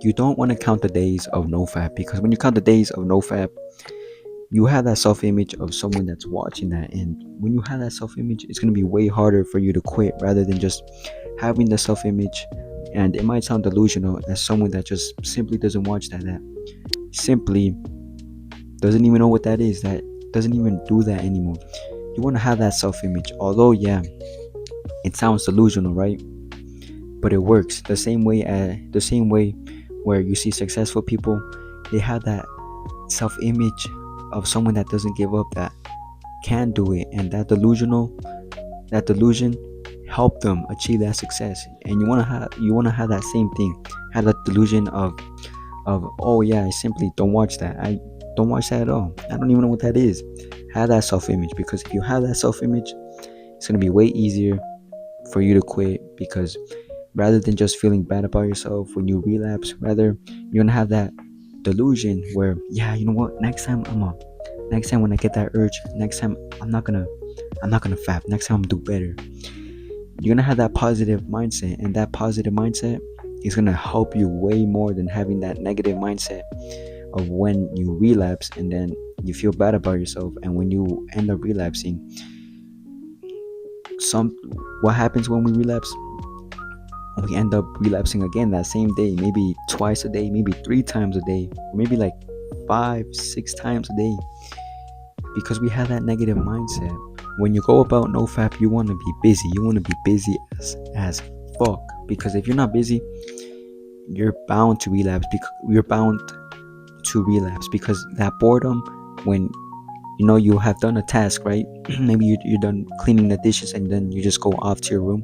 You don't want to count the days of nofap, because when you count the days of nofap, you have that self-image of someone that's watching that, and when you have that self-image, it's going to be way harder for you to quit rather than just having the self-image. And it might sound delusional as someone that just simply doesn't watch that simply doesn't even know what that is, that doesn't even do that anymore. You want to have that self-image, although yeah, it sounds delusional, right? But it works the same way where you see successful people, they have that self-image of someone that doesn't give up, that can do it, and that delusion help them achieve that success. And you want to have that same thing, have that delusion of, oh yeah, I simply don't watch that, I don't watch that at all, I don't even know what that is. Have that self-image, because if you have that self-image, it's going to be way easier for you to quit, because rather than just feeling bad about yourself when you relapse, rather you're gonna have that delusion where, yeah, you know what, next time when I get that urge, next time I'm not gonna fap, next time I'm gonna do better. You're gonna have that positive mindset, and that positive mindset is gonna help you way more than having that negative mindset of when you relapse and then you feel bad about yourself. And when you end up relapsing, some what happens when we relapse, we end up relapsing again that same day, maybe twice a day, maybe 3 times a day, maybe like 5 6 times a day, because we have that negative mindset. When you go about nofap, you want to be busy, you want to be busy as fuck, because if you're not busy, you're bound to relapse, because because that boredom, when you have done a task, right? Maybe you're done cleaning the dishes and then you just go off to your room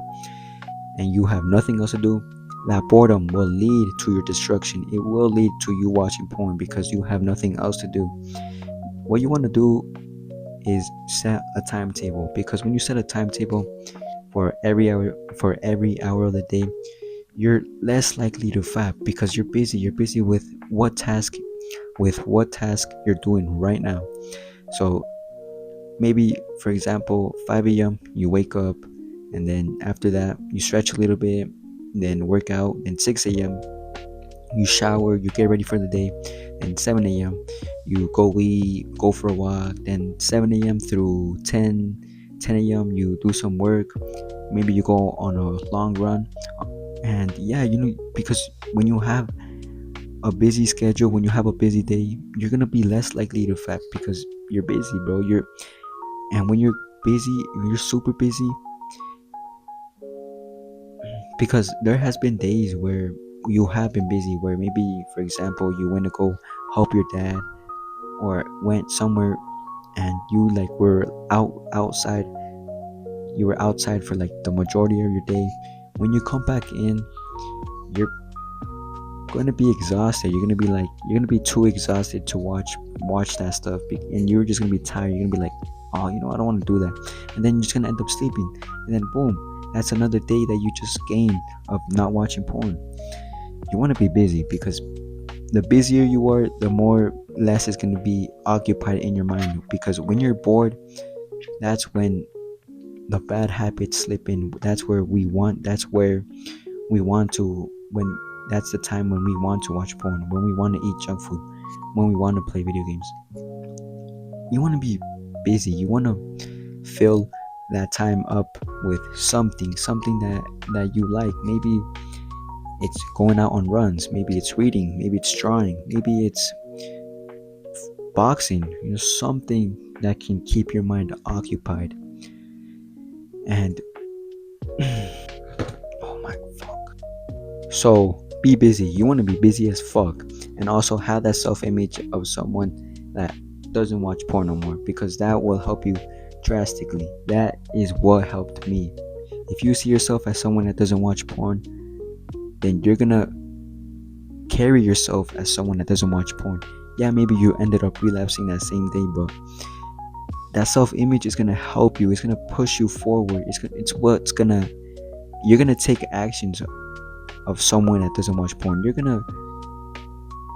and you have nothing else to do. That boredom will lead to your destruction. It will lead to you watching porn because you have nothing else to do. What you want to do is set a timetable, because when you set a timetable for every hour of the day, you're less likely to fap, because you're busy with what task you're doing right now. So maybe, for example, 5 a.m. you wake up, and then after that you stretch a little bit, then work out. Then 6 a.m. you shower, you get ready for the day. Then 7 a.m. you go for a walk. Then 7 a.m. through 10 a.m. you do some work. Maybe you go on a long run. And yeah, because when you have a busy schedule, when you have a busy day, you're gonna be less likely to fap, because you're busy, bro. And when you're busy, you're super busy, because there has been days where you have been busy, where maybe, for example, you went to go help your dad, or went somewhere, and you like were outside, you were outside for like the majority of your day. When you come back in, you're going to be exhausted. You're going to be too exhausted to watch that stuff, and you're just going to be tired. You're going to be like, oh, I don't want to do that. And then you're just going to end up sleeping, and then boom, that's another day that you just gained of not watching porn. You want to be busy, because the busier you are, the more less is going to be occupied in your mind, because when you're bored, that's when the bad habits slip in. When that's the time when we want to watch porn, when we want to eat junk food, when we want to play video games. You want to be busy, you want to fill that time up with something that you like. Maybe it's going out on runs, maybe it's reading, maybe it's drawing, maybe it's boxing, something that can keep your mind occupied. And oh my fuck. So be busy. You want to be busy as fuck, and also have that self-image of someone that doesn't watch porn no more, because that will help you drastically. That is what helped me. If you see yourself as someone that doesn't watch porn, then you're gonna carry yourself as someone that doesn't watch porn. Yeah, maybe you ended up relapsing that same day, but that self-image is gonna help you. It's gonna push you forward. It's what's gonna you're gonna take actions of someone that doesn't watch porn. You're gonna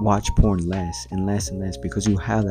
watch porn less and less and less, because you have that